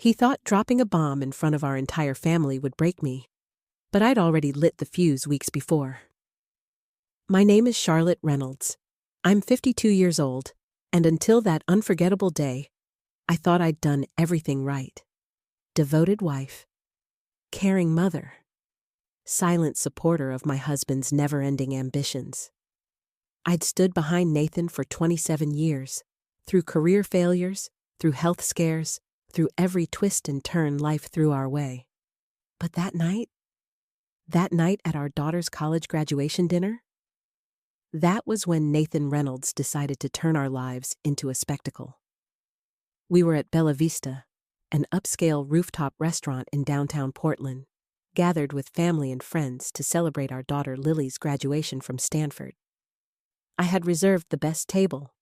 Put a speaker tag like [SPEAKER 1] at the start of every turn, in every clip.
[SPEAKER 1] He thought dropping a bomb in front of our entire family would break me, but I'd already lit the fuse weeks before. My name is Charlotte Reynolds. I'm 52 years old, and until that unforgettable day, I thought I'd done everything right. Devoted wife, caring mother, silent supporter of my husband's never-ending ambitions. I'd stood behind Nathan for 27 years, through career failures, through health scares, through every twist and turn life threw our way. But that night at our daughter's college graduation dinner, that was when Nathan Reynolds decided to turn our lives into a spectacle. We were at Bella Vista, an upscale rooftop restaurant in downtown Portland, gathered with family and friends to celebrate our daughter Lily's graduation from Stanford. I had reserved the best table,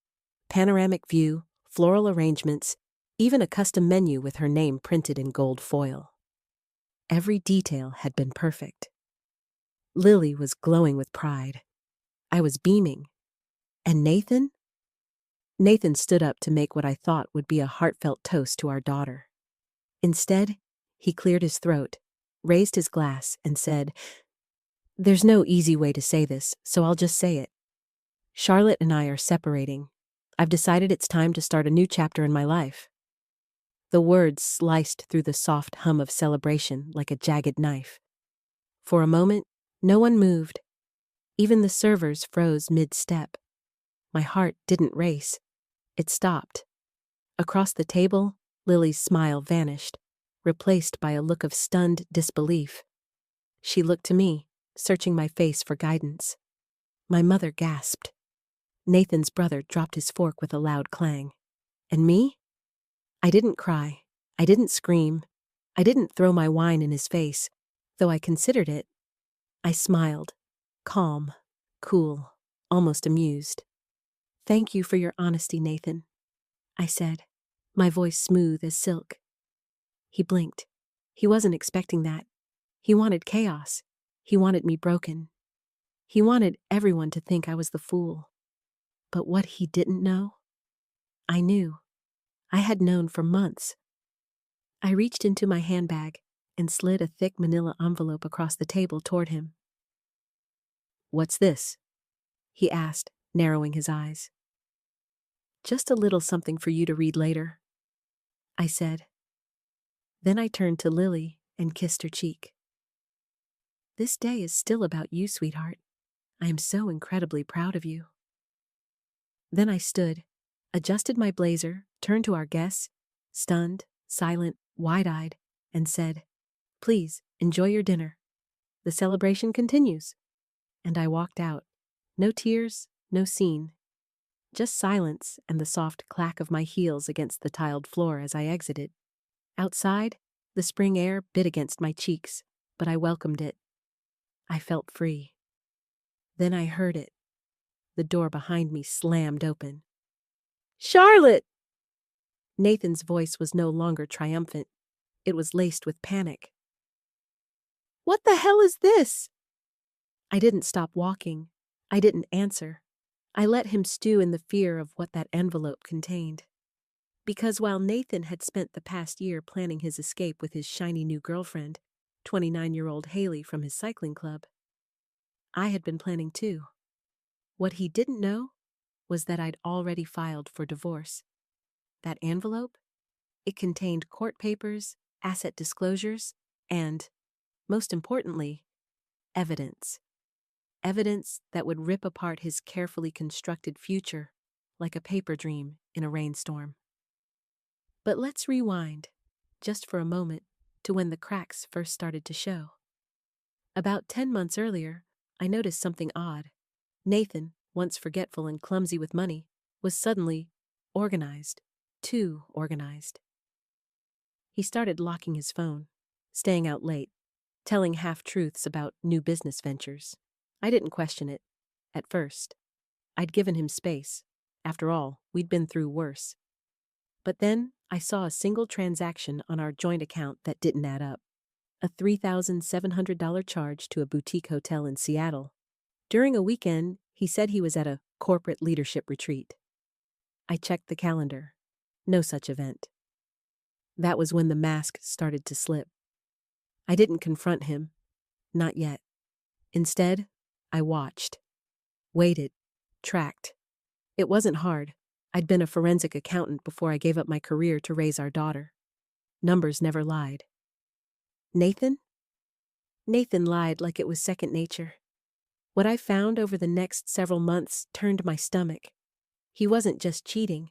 [SPEAKER 1] panoramic view, floral arrangements, even a custom menu with her name printed in gold foil. Every detail had been perfect. Lily was glowing with pride. I was beaming. And Nathan? Nathan stood up to make what I thought would be a heartfelt toast to our daughter. Instead, he cleared his throat, raised his glass, and said, "There's no easy way to say this, so I'll just say it. Charlotte and I are separating. I've decided it's time to start a new chapter in my life." The words sliced through the soft hum of celebration like a jagged knife. For a moment, no one moved. Even the servers froze mid-step. My heart didn't race. It stopped. Across the table, Lily's smile vanished, replaced by a look of stunned disbelief. She looked to me, searching my face for guidance. My mother gasped. Nathan's brother dropped his fork with a loud clang. And me? I didn't cry. I didn't scream. I didn't throw my wine in his face, though I considered it. I smiled, calm, cool, almost amused. "Thank you for your honesty, Nathan," I said, my voice smooth as silk. He blinked. He wasn't expecting that. He wanted chaos. He wanted me broken. He wanted everyone to think I was the fool. But what he didn't know, I knew. I had known for months. I reached into my handbag and slid a thick manila envelope across the table toward him. "What's this?" he asked, narrowing his eyes. "Just a little something for you to read later," I said. Then I turned to Lily and kissed her cheek. "This day is still about you, sweetheart. I am so incredibly proud of you." Then I stood, adjusted my blazer, turned to our guests, stunned, silent, wide-eyed, and said, "Please, enjoy your dinner. The celebration continues." And I walked out. No tears, no scene. Just silence and the soft clack of my heels against the tiled floor as I exited. Outside, the spring air bit against my cheeks, but I welcomed it. I felt free. Then I heard it. The door behind me slammed open. "Charlotte!" Nathan's voice was no longer triumphant. It was laced with panic. "What the hell is this?" I didn't stop walking. I didn't answer. I let him stew in the fear of what that envelope contained. Because while Nathan had spent the past year planning his escape with his shiny new girlfriend, 29-year-old Haley from his cycling club, I had been planning too. What he didn't know was that I'd already filed for divorce. That envelope? It contained court papers, asset disclosures, and, most importantly, evidence. Evidence that would rip apart his carefully constructed future like a paper dream in a rainstorm. But let's rewind, just for a moment, to when the cracks first started to show. About 10 months earlier, I noticed something odd. Nathan, once forgetful and clumsy with money, was suddenly organized, too organized. He started locking his phone, staying out late, telling half-truths about new business ventures. I didn't question it, at first. I'd given him space. After all, we'd been through worse. But then I saw a single transaction on our joint account that didn't add up. A $3,700 charge to a boutique hotel in Seattle. During a weekend, he said he was at a corporate leadership retreat. I checked the calendar. No such event. That was when the mask started to slip. I didn't confront him. Not yet. Instead, I watched. Waited. Tracked. It wasn't hard. I'd been a forensic accountant before I gave up my career to raise our daughter. Numbers never lied. Nathan? Nathan lied like it was second nature. What I found over the next several months turned my stomach. He wasn't just cheating.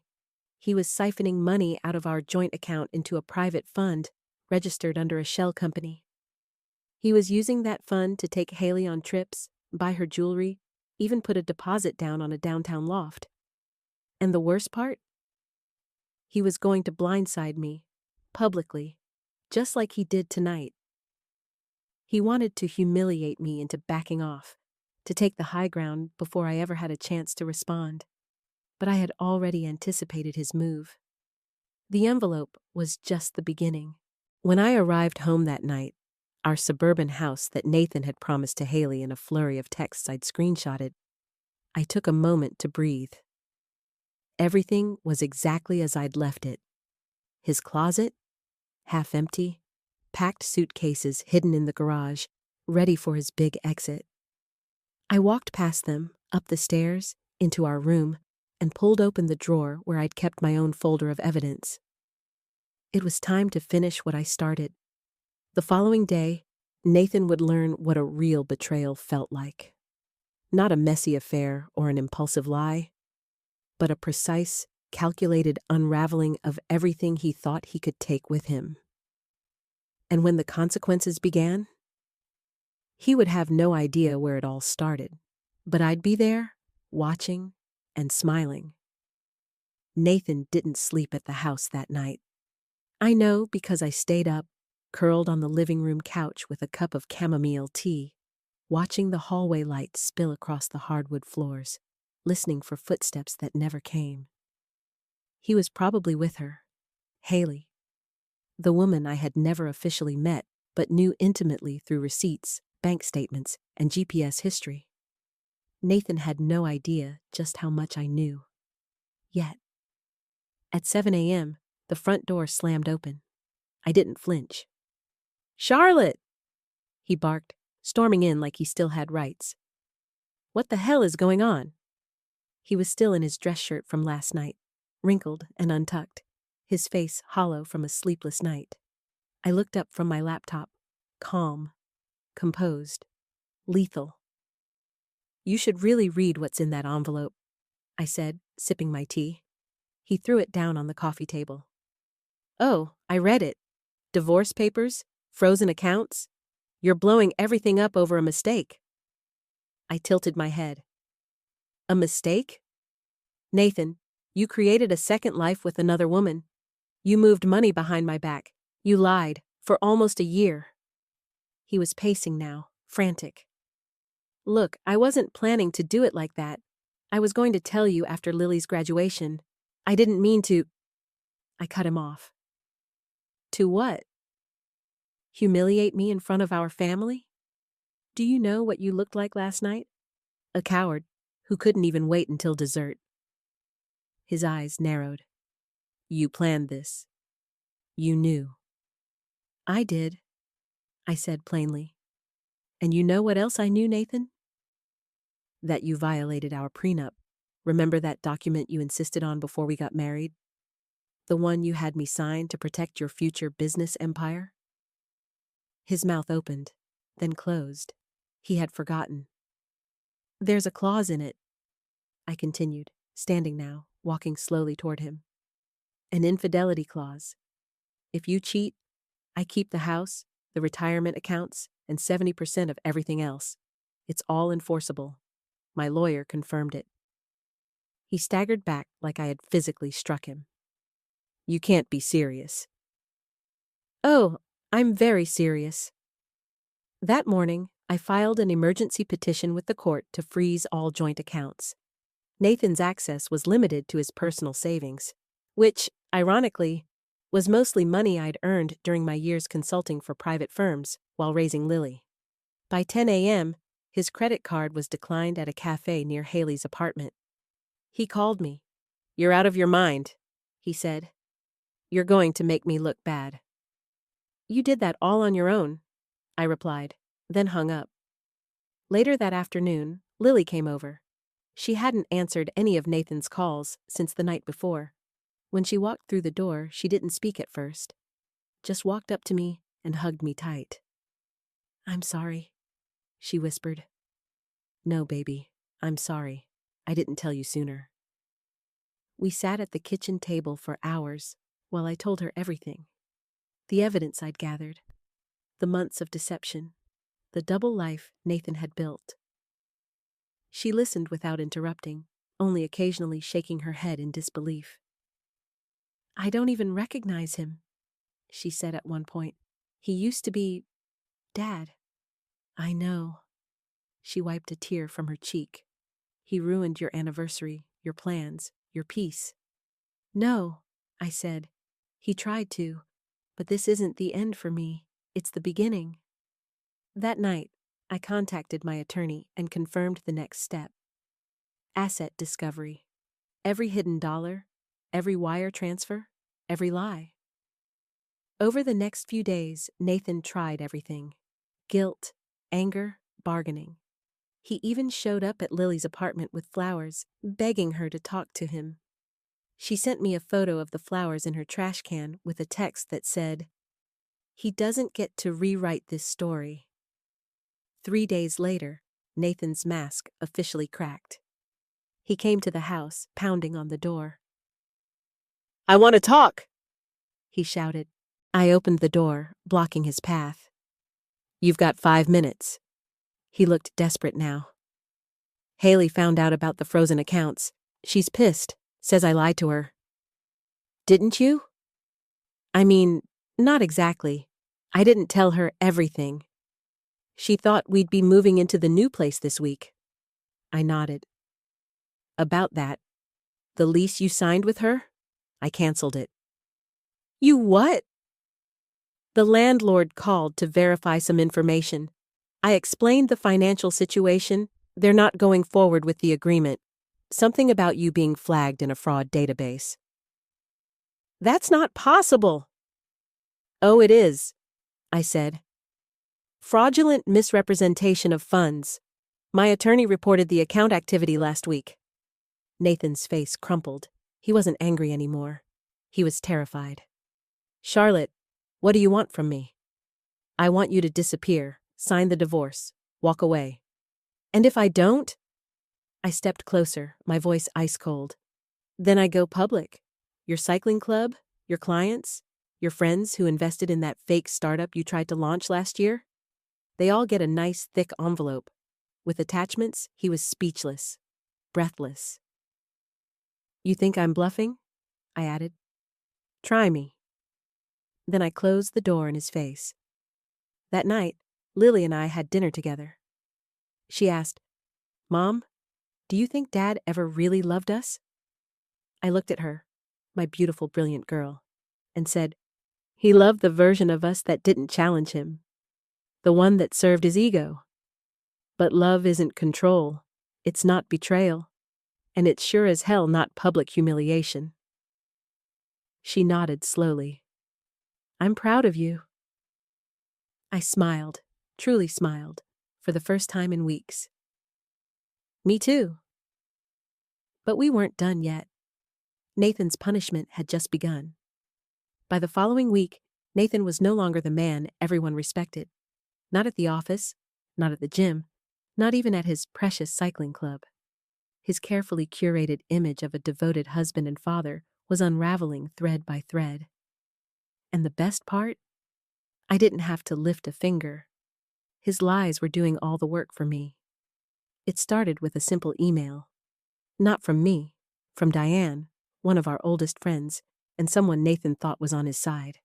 [SPEAKER 1] He was siphoning money out of our joint account into a private fund registered under a shell company. He was using that fund to take Haley on trips, buy her jewelry, even put a deposit down on a downtown loft. And the worst part? He was going to blindside me, publicly, just like he did tonight. He wanted to humiliate me into backing off, to take the high ground before I ever had a chance to respond. But I had already anticipated his move. The envelope was just the beginning. When I arrived home that night, our suburban house that Nathan had promised to Haley in a flurry of texts I'd screenshotted, I took a moment to breathe. Everything was exactly as I'd left it. His closet, half empty, packed suitcases hidden in the garage, ready for his big exit. I walked past them, up the stairs, into our room, and pulled open the drawer where I'd kept my own folder of evidence. It was time to finish what I started. The following day, Nathan would learn what a real betrayal felt like. Not a messy affair or an impulsive lie, but a precise, calculated unraveling of everything he thought he could take with him. And when the consequences began, he would have no idea where it all started, but I'd be there, watching and smiling. Nathan didn't sleep at the house that night. I know because I stayed up, curled on the living room couch with a cup of chamomile tea, watching the hallway light spill across the hardwood floors, listening for footsteps that never came. He was probably with her, Haley, the woman I had never officially met but knew intimately through receipts, bank statements, and GPS history. Nathan had no idea just how much I knew. Yet, at 7 a.m., the front door slammed open. I didn't flinch. "Charlotte!" he barked, storming in like he still had rights. "What the hell is going on?" He was still in his dress shirt from last night, wrinkled and untucked, his face hollow from a sleepless night. I looked up from my laptop, calm, composed, lethal. "You should really read what's in that envelope," I said, sipping my tea. He threw it down on the coffee table. "Oh, I read it. Divorce papers? Frozen accounts? You're blowing everything up over a mistake." I tilted my head. "A mistake? Nathan, you created a second life with another woman. You moved money behind my back. You lied for almost a year." He was pacing now, frantic. "Look, I wasn't planning to do it like that. I was going to tell you after Lily's graduation. I didn't mean to—" I cut him off. "To what? Humiliate me in front of our family? Do you know what you looked like last night? A coward who couldn't even wait until dessert." His eyes narrowed. "You planned this. You knew." "I did," I said plainly. "And you know what else I knew, Nathan? That you violated our prenup. Remember that document you insisted on before we got married? The one you had me sign to protect your future business empire?" His mouth opened, then closed. He had forgotten. "There's a clause in it," I continued, standing now, walking slowly toward him. "An infidelity clause. If you cheat, I keep the house, the retirement accounts, and 70% of everything else. It's all enforceable. My lawyer confirmed it." He staggered back like I had physically struck him. "You can't be serious." "Oh, I'm very serious." That morning, I filed an emergency petition with the court to freeze all joint accounts. Nathan's access was limited to his personal savings, which, ironically, was mostly money I'd earned during my years consulting for private firms while raising Lily. By 10 a.m., his credit card was declined at a cafe near Haley's apartment. He called me. "You're out of your mind," he said. You're going to make me look bad. You did that all on your own, I replied, then hung up. Later that afternoon, Lily came over. She hadn't answered any of Nathan's calls since the night before. When she walked through the door, she didn't speak at first. Just walked up to me and hugged me tight. I'm sorry, she whispered. No, baby, I'm sorry. I didn't tell you sooner. We sat at the kitchen table for hours while I told her everything. The evidence I'd gathered, the months of deception, the double life Nathan had built. She listened without interrupting, only occasionally shaking her head in disbelief. I don't even recognize him, she said at one point. He used to be Dad. I know. She wiped a tear from her cheek. He ruined your anniversary, your plans, your peace. No, I said. He tried to, but this isn't the end for me. It's the beginning. That night, I contacted my attorney and confirmed the next step. Asset discovery. Every hidden dollar, every wire transfer, every lie. Over the next few days, Nathan tried everything. Guilt, anger, bargaining. He even showed up at Lily's apartment with flowers, begging her to talk to him. She sent me a photo of the flowers in her trash can with a text that said, "He doesn't get to rewrite this story." 3 days later, Nathan's mask officially cracked. He came to the house, pounding on the door. I want to talk, he shouted. I opened the door, blocking his path. You've got 5 minutes. He looked desperate now. Haley found out about the frozen accounts. She's pissed, says I lied to her. Didn't you? I mean, not exactly. I didn't tell her everything. She thought we'd be moving into the new place this week. I nodded. About that, the lease you signed with her? I canceled it. You what? The landlord called to verify some information. I explained the financial situation. They're not going forward with the agreement. Something about you being flagged in a fraud database. That's not possible. Oh, it is, I said. Fraudulent misrepresentation of funds. My attorney reported the account activity last week. Nathan's face crumpled. He wasn't angry anymore. He was terrified. Charlotte, what do you want from me? I want you to disappear, sign the divorce, walk away. And if I don't? I stepped closer, my voice ice cold. Then I go public. Your cycling club, your clients, your friends who invested in that fake startup you tried to launch last year. They all get a nice, thick envelope. With attachments, he was speechless, breathless. You think I'm bluffing? I added. Try me. Then I closed the door in his face. That night, Lily and I had dinner together. She asked, Mom, do you think Dad ever really loved us? I looked at her, my beautiful, brilliant girl, and said, he loved the version of us that didn't challenge him, the one that served his ego. But love isn't control, it's not betrayal, and it's sure as hell not public humiliation. She nodded slowly. I'm proud of you. I smiled, truly smiled, for the first time in weeks. Me too. But we weren't done yet. Nathan's punishment had just begun. By the following week, Nathan was no longer the man everyone respected. Not at the office, not at the gym, not even at his precious cycling club. His carefully curated image of a devoted husband and father was unraveling thread by thread. And the best part? I didn't have to lift a finger. His lies were doing all the work for me. It started with a simple email. Not from me, from Diane, one of our oldest friends, and someone Nathan thought was on his side.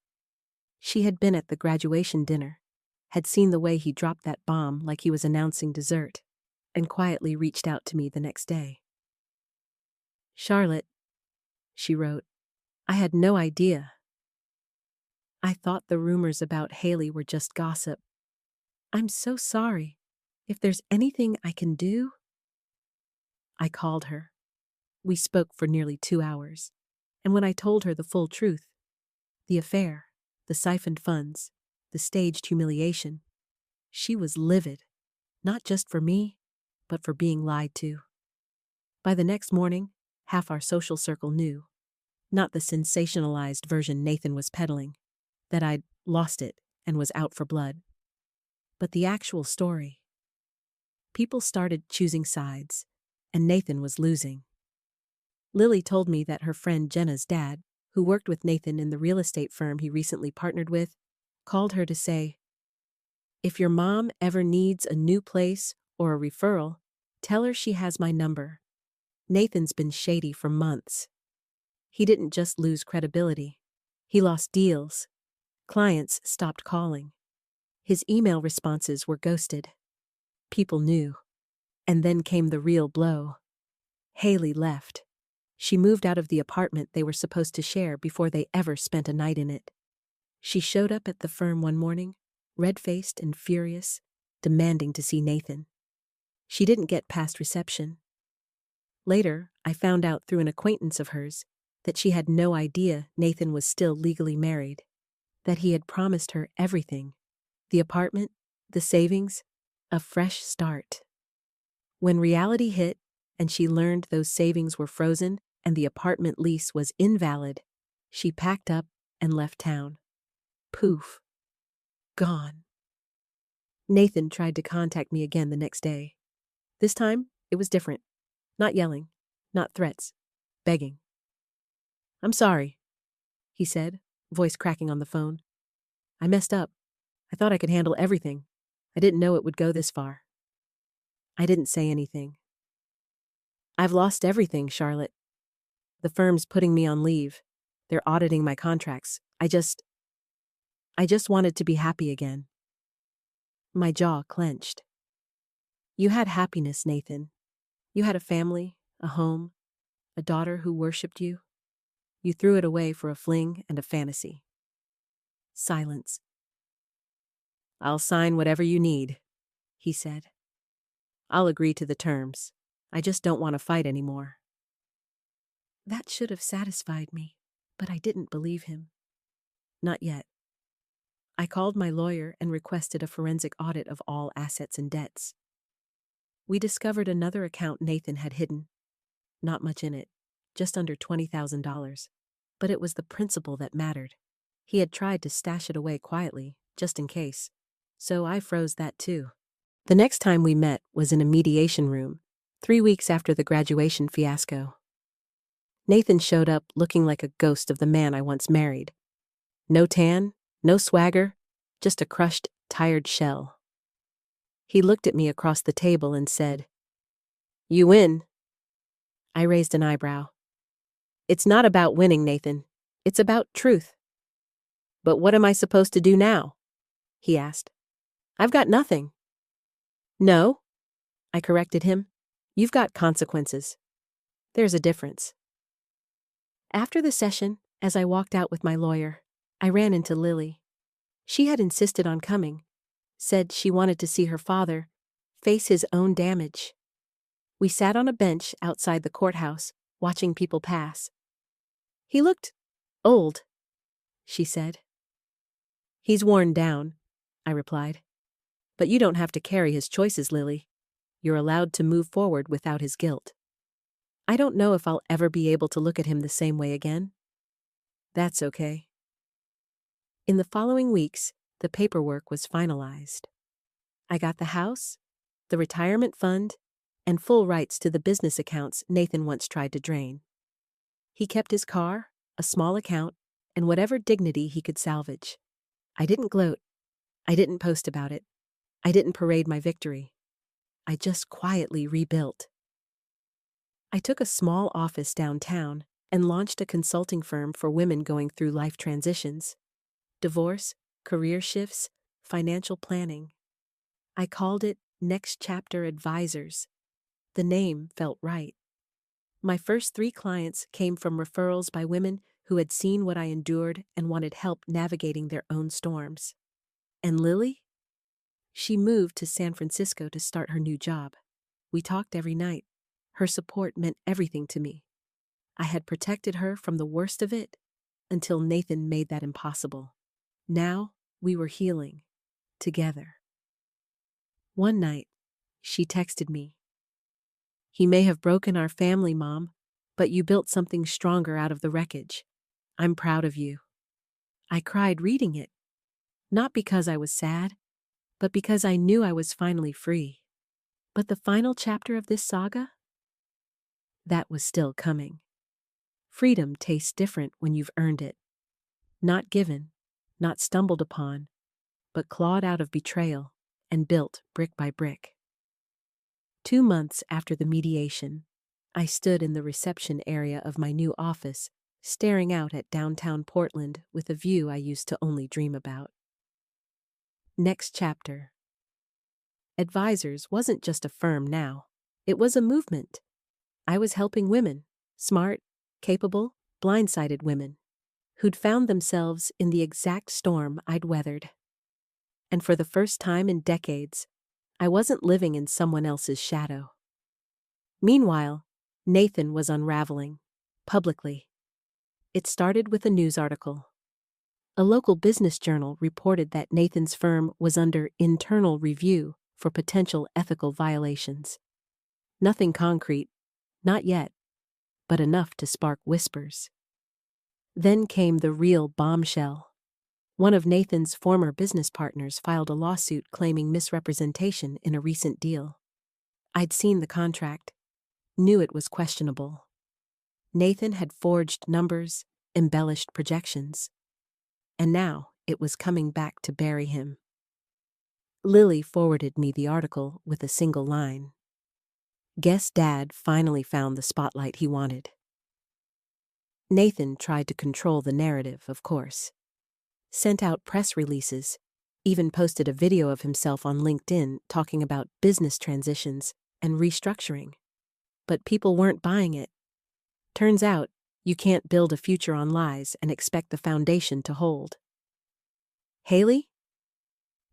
[SPEAKER 1] She had been at the graduation dinner, had seen the way he dropped that bomb like he was announcing dessert, and quietly reached out to me the next day. Charlotte, she wrote, I had no idea. I thought the rumors about Haley were just gossip. I'm so sorry. If there's anything I can do? I called her. We spoke for nearly 2 hours, and when I told her the full truth, The affair, the siphoned funds, the staged humiliation. She was livid, not just for me, but for being lied to. By the next morning, half our social circle knew, not the sensationalized version Nathan was peddling, that I'd lost it and was out for blood, but the actual story. People started choosing sides, and Nathan was losing. Lily told me that her friend Jenna's dad, who worked with Nathan in the real estate firm he recently partnered with, called her to say, "If your mom ever needs a new place or a referral, tell her she has my number. Nathan's been shady for months." He didn't just lose credibility. He lost deals. Clients stopped calling. His email responses were ghosted. People knew. And then came the real blow. Haley left. She moved out of the apartment they were supposed to share before they ever spent a night in it. She showed up at the firm one morning, red-faced and furious, demanding to see Nathan. She didn't get past reception. Later, I found out through an acquaintance of hers that she had no idea Nathan was still legally married, that he had promised her everything: the apartment, the savings, a fresh start. When reality hit, and she learned those savings were frozen and the apartment lease was invalid, she packed up and left town. Poof. Gone. Nathan tried to contact me again the next day. This time, it was different. Not yelling, not threats, begging. "I'm sorry," he said, voice cracking on the phone. "I messed up. I thought I could handle everything. I didn't know it would go this far." I didn't say anything. "I've lost everything, Charlotte. The firm's putting me on leave. They're auditing my contracts. I just wanted to be happy again." My jaw clenched. "You had happiness, Nathan. You had a family, a home, a daughter who worshipped you. You threw it away for a fling and a fantasy." Silence. "I'll sign whatever you need," he said. "I'll agree to the terms. I just don't want to fight anymore." That should have satisfied me, but I didn't believe him. Not yet. I called my lawyer and requested a forensic audit of all assets and debts. We discovered another account Nathan had hidden. Not much in it, just under $20,000. But it was the principal that mattered. He had tried to stash it away quietly, just in case. So I froze that too. The next time we met was in a mediation room, 3 weeks after the graduation fiasco. Nathan showed up looking like a ghost of the man I once married. No tan, no swagger, just a crushed, tired shell. He looked at me across the table and said, "You win." I raised an eyebrow. "It's not about winning, Nathan. It's about truth." "But what am I supposed to do now?" he asked. "I've got nothing." "No," I corrected him. "You've got consequences. There's a difference." After the session, as I walked out with my lawyer, I ran into Lily. She had insisted on coming, said she wanted to see her father face his own damage. We sat on a bench outside the courthouse, watching people pass. "He looked old," she said. "He's worn down," I replied. "But you don't have to carry his choices, Lily. You're allowed to move forward without his guilt. I don't know if I'll ever be able to look at him the same way again. That's okay." In the following weeks, the paperwork was finalized. I got the house, the retirement fund, and full rights to the business accounts Nathan once tried to drain. He kept his car, a small account, and whatever dignity he could salvage. I didn't gloat. I didn't post about it. I didn't parade my victory. I just quietly rebuilt. I took a small office downtown and launched a consulting firm for women going through life transitions: divorce, career shifts, financial planning. I called it Next Chapter Advisors. The name felt right. My first 3 clients came from referrals by women who had seen what I endured and wanted help navigating their own storms. And Lily? She moved to San Francisco to start her new job. We talked every night. Her support meant everything to me. I had protected her from the worst of it, until Nathan made that impossible. Now, we were healing. Together. One night, she texted me. "He may have broken our family, Mom, but you built something stronger out of the wreckage. I'm proud of you." I cried reading it, not because I was sad, but because I knew I was finally free. But the final chapter of this saga? That was still coming. Freedom tastes different when you've earned it. Not given, not stumbled upon, but clawed out of betrayal and built brick by brick. 2 months after the mediation, I stood in the reception area of my new office, staring out at downtown Portland with a view I used to only dream about. Next chapter. Advisors wasn't just a firm now. It was a movement. I was helping women, smart, capable, blindsided women, who'd found themselves in the exact storm I'd weathered. And for the first time in decades, I wasn't living in someone else's shadow. Meanwhile, Nathan was unraveling, publicly. It started with a news article. A local business journal reported that Nathan's firm was under internal review for potential ethical violations. Nothing concrete, not yet, but enough to spark whispers. Then came the real bombshell. One of Nathan's former business partners filed a lawsuit claiming misrepresentation in a recent deal. I'd seen the contract, knew it was questionable. Nathan had forged numbers, embellished projections. And now it was coming back to bury him. Lily forwarded me the article with a single line. "Guess Dad finally found the spotlight he wanted." Nathan tried to control the narrative, of course. Sent out press releases, even posted a video of himself on LinkedIn talking about business transitions and restructuring. But people weren't buying it. Turns out, you can't build a future on lies and expect the foundation to hold. Haley?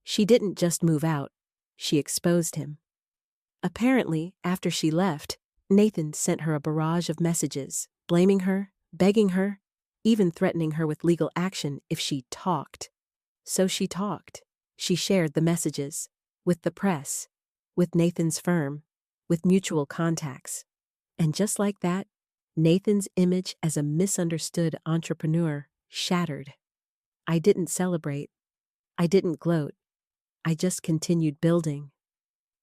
[SPEAKER 1] She didn't just move out, she exposed him. Apparently, after she left, Nathan sent her a barrage of messages, blaming her, begging her, even threatening her with legal action if she talked. So she talked. She shared the messages, with the press, with Nathan's firm, with mutual contacts. And just like that, Nathan's image as a misunderstood entrepreneur shattered. I didn't celebrate. I didn't gloat. I just continued building.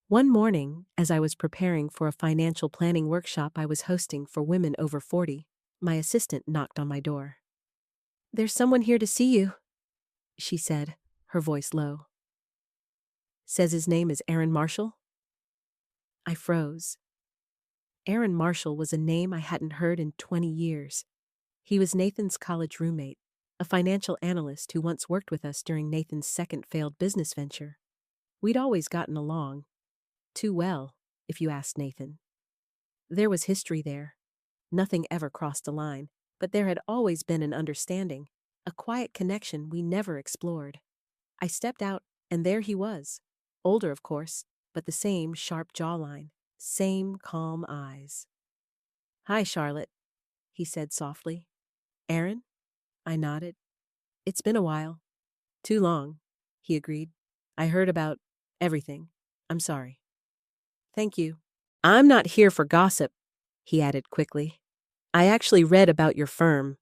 [SPEAKER 1] One morning, as I was preparing for a financial planning workshop I was hosting for women over 40, my assistant knocked on my door. "There's someone here to see you," she said, her voice low. "Says his name is Aaron Marshall?" I froze. Aaron Marshall was a name I hadn't heard in 20 years. He was Nathan's college roommate, a financial analyst who once worked with us during Nathan's second failed business venture. We'd always gotten along. Too well, if you asked Nathan. There was history there. Nothing ever crossed a line, but there had always been an understanding, a quiet connection we never explored. I stepped out, and there he was. Older, of course, but the same sharp jawline, same calm eyes. "Hi, Charlotte," he said softly. "Aaron?" I nodded. "It's been a while." "Too long," he agreed. "I heard about everything. I'm sorry." "Thank you." "I'm not here for gossip," he added quickly. "I actually read about your firm.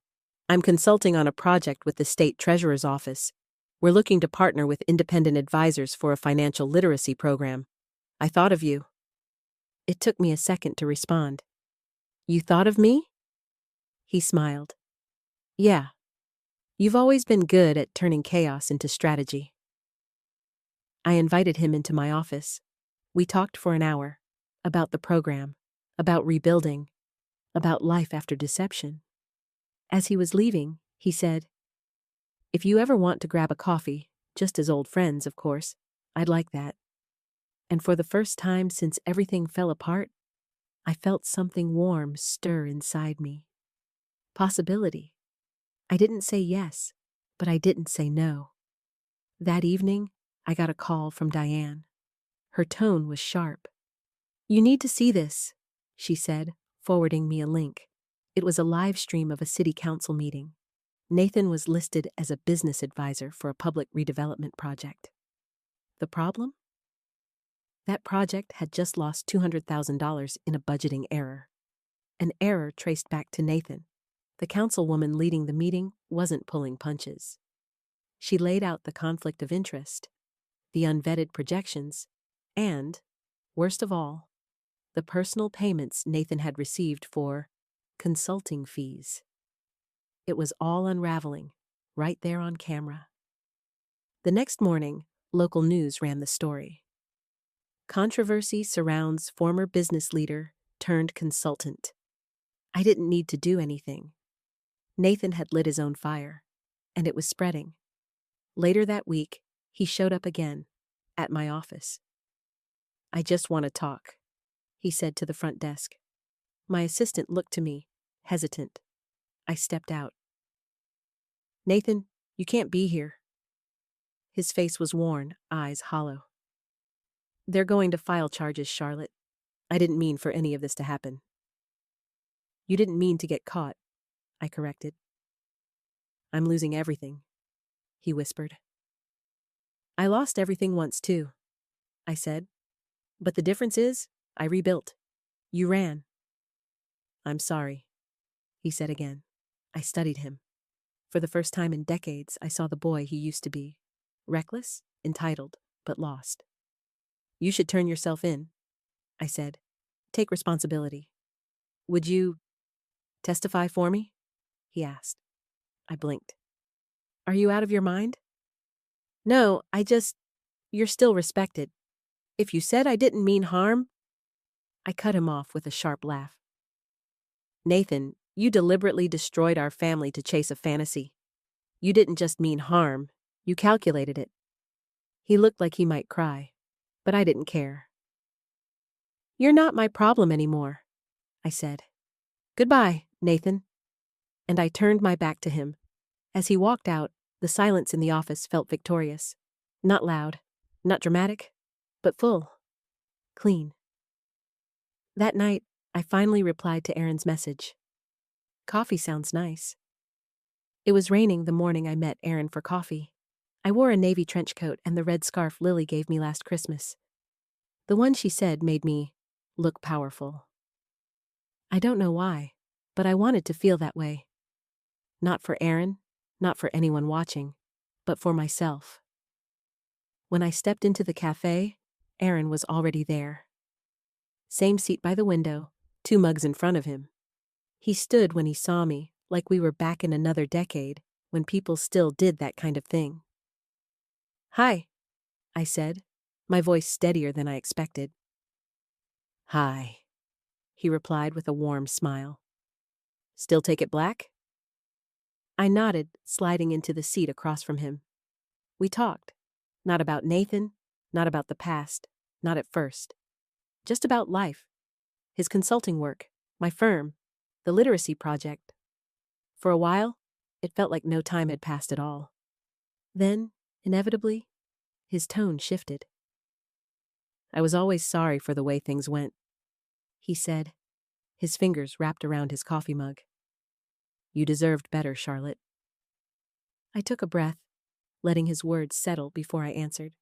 [SPEAKER 1] I'm consulting on a project with the state treasurer's office. We're looking to partner with independent advisors for a financial literacy program. I thought of you." It took me a second to respond. "You thought of me?" He smiled. "Yeah. You've always been good at turning chaos into strategy." I invited him into my office. We talked for an hour, about the program, about rebuilding, about life after deception. As he was leaving, he said, "If you ever want to grab a coffee, just as old friends, of course, I'd like that." And for the first time since everything fell apart, I felt something warm stir inside me. Possibility. I didn't say yes, but I didn't say no. That evening, I got a call from Diane. Her tone was sharp. "You need to see this," she said, forwarding me a link. It was a live stream of a city council meeting. Nathan was listed as a business advisor for a public redevelopment project. The problem? That project had just lost $200,000 in a budgeting error. An error traced back to Nathan. The councilwoman leading the meeting wasn't pulling punches. She laid out the conflict of interest, the unvetted projections, and, worst of all, the personal payments Nathan had received for consulting fees. It was all unraveling, right there on camera. The next morning, local news ran the story. Controversy surrounds former business leader turned consultant. I didn't need to do anything. Nathan had lit his own fire, and it was spreading. Later that week, he showed up again, at my office. "I just want to talk," he said to the front desk. My assistant looked to me, hesitant. I stepped out. "Nathan, you can't be here." His face was worn, eyes hollow. "They're going to file charges, Charlotte. I didn't mean for any of this to happen." "You didn't mean to get caught," I corrected. "I'm losing everything," he whispered. "I lost everything once too," I said. "But the difference is, I rebuilt. You ran." "I'm sorry," he said again. I studied him. For the first time in decades, I saw the boy he used to be. Reckless, entitled, but lost. "You should turn yourself in," I said. "Take responsibility." "Would you testify for me?" he asked. I blinked. "Are you out of your mind?" "No, you're still respected. If you said I didn't mean harm..." I cut him off with a sharp laugh. "Nathan, you deliberately destroyed our family to chase a fantasy. You didn't just mean harm, you calculated it." He looked like he might cry, but I didn't care. "You're not my problem anymore," I said. "Goodbye, Nathan." And I turned my back to him. As he walked out, the silence in the office felt victorious. Not loud, not dramatic, but full, clean. That night, I finally replied to Aaron's message. "Coffee sounds nice." It was raining the morning I met Aaron for coffee. I wore a navy trench coat and the red scarf Lily gave me last Christmas. The one she said made me look powerful. I don't know why, but I wanted to feel that way. Not for Aaron, not for anyone watching, but for myself. When I stepped into the cafe, Aaron was already there. Same seat by the window, 2 mugs in front of him. He stood when he saw me, like we were back in another decade, when people still did that kind of thing. "Hi," I said, my voice steadier than I expected. "Hi," he replied with a warm smile. "Still take it black?" I nodded, sliding into the seat across from him. We talked. Not about Nathan, not about the past, not at first. Just about life. His consulting work, my firm, the literacy project. For a while, it felt like no time had passed at all. Then, inevitably, his tone shifted. "I was always sorry for the way things went," he said, his fingers wrapped around his coffee mug. "You deserved better, Charlotte." I took a breath, letting his words settle before I answered.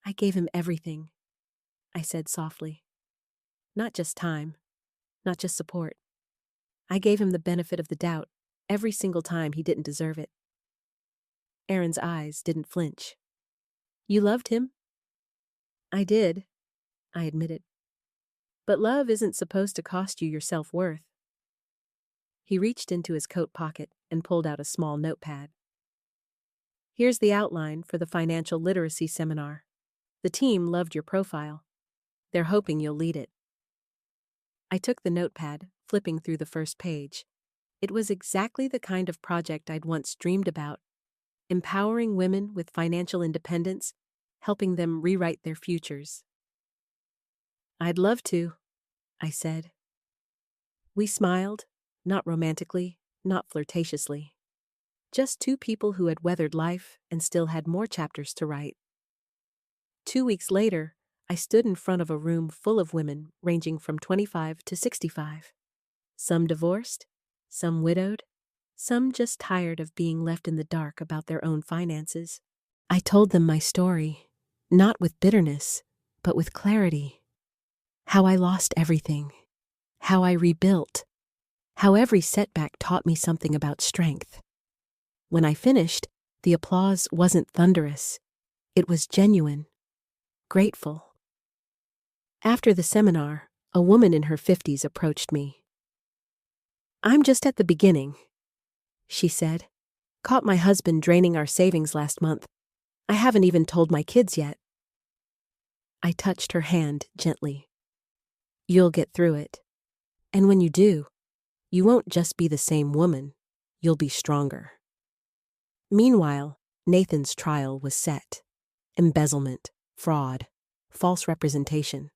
[SPEAKER 1] "I gave him everything," I said softly. "Not just time, not just support. I gave him the benefit of the doubt every single time he didn't deserve it." Aaron's eyes didn't flinch. "You loved him?" "I did," I admitted. "But love isn't supposed to cost you your self-worth." He reached into his coat pocket and pulled out a small notepad. "Here's the outline for the financial literacy seminar. The team loved your profile. They're hoping you'll lead it." I took the notepad, flipping through the first page. It was exactly the kind of project I'd once dreamed about, empowering women with financial independence, helping them rewrite their futures. "I'd love to," I said. We smiled, not romantically, not flirtatiously. Just 2 people who had weathered life and still had more chapters to write. 2 weeks later, I stood in front of a room full of women ranging from 25 to 65. Some divorced, some widowed, Some just tired of being left in the dark about their own finances. I told them my story, not with bitterness, but with clarity. How I lost everything. How I rebuilt. How every setback taught me something about strength. When I finished, the applause wasn't thunderous. It was genuine, grateful. After the seminar, a woman in her 50s approached me. "I'm just at the beginning," she said. "Caught my husband draining our savings last month. I haven't even told my kids yet." I touched her hand gently. "You'll get through it. And when you do, you won't just be the same woman, you'll be stronger." Meanwhile, Nathan's trial was set. Embezzlement, fraud, false representation.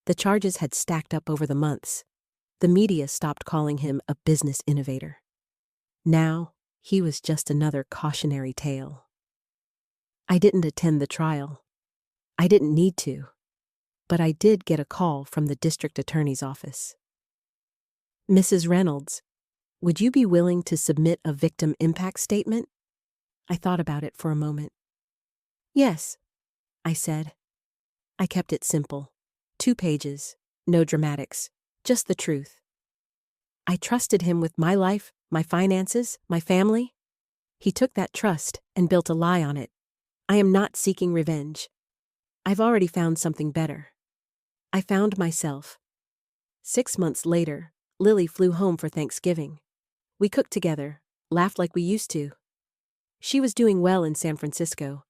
[SPEAKER 1] The charges had stacked up over the months. The media stopped calling him a business innovator. Now, he was just another cautionary tale. I didn't attend the trial. I didn't need to. But I did get a call from the district attorney's office. "Mrs. Reynolds, would you be willing to submit a victim impact statement?" I thought about it for a moment. "Yes," I said. I kept it simple. 2 pages, no dramatics, just the truth. I trusted him with my life, my finances, my family. He took that trust and built a lie on it. I am not seeking revenge. I've already found something better. I found myself. 6 months later, Lily flew home for Thanksgiving. We cooked together, laughed like we used to. She was doing well in San Francisco,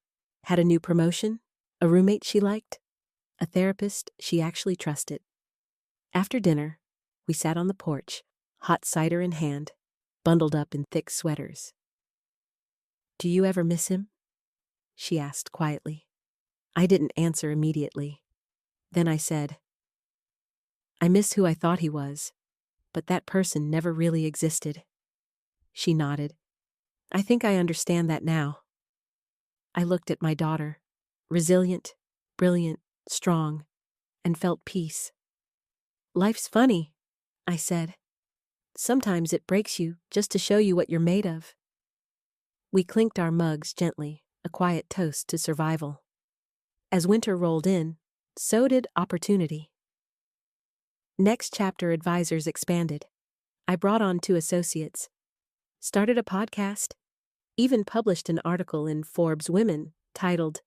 [SPEAKER 1] had a new promotion, a roommate she liked, a therapist she actually trusted. After dinner, we sat on the porch, hot cider in hand, bundled up in thick sweaters. "Do you ever miss him?" she asked quietly. I didn't answer immediately. Then I said, "I miss who I thought he was, but that person never really existed." She nodded. "I think I understand that now." I looked at my daughter, resilient, brilliant, strong, and felt peace. "Life's funny," I said. "Sometimes it breaks you just to show you what you're made of." We clinked our mugs gently, a quiet toast to survival. As winter rolled in, so did opportunity. Next chapter advisors expanded. I brought on 2 associates, started a podcast, even published an article in Forbes Women titled,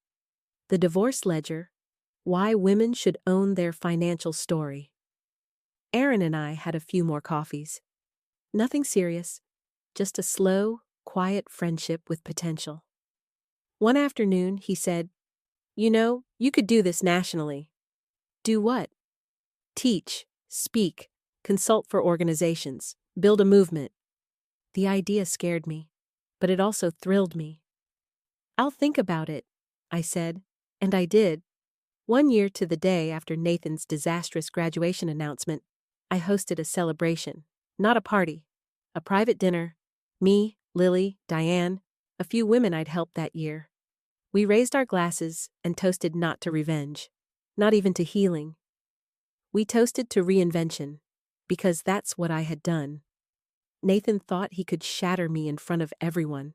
[SPEAKER 1] "The Divorce Ledger: Why Women Should Own Their Financial Story." Aaron and I had a few more coffees. Nothing serious, just a slow, quiet friendship with potential. One afternoon, he said, "You know, you could do this nationally." "Do what?" "Teach, speak, consult for organizations, build a movement." The idea scared me, but it also thrilled me. "I'll think about it," I said, and I did. 1 year to the day after Nathan's disastrous graduation announcement, I hosted a celebration, not a party, a private dinner. Me, Lily, Diane, a few women I'd helped that year. We raised our glasses and toasted not to revenge, not even to healing. We toasted to reinvention, because that's what I had done. Nathan thought he could shatter me in front of everyone.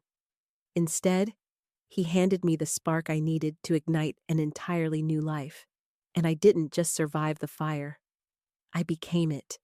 [SPEAKER 1] Instead, he handed me the spark I needed to ignite an entirely new life. And I didn't just survive the fire. I became it.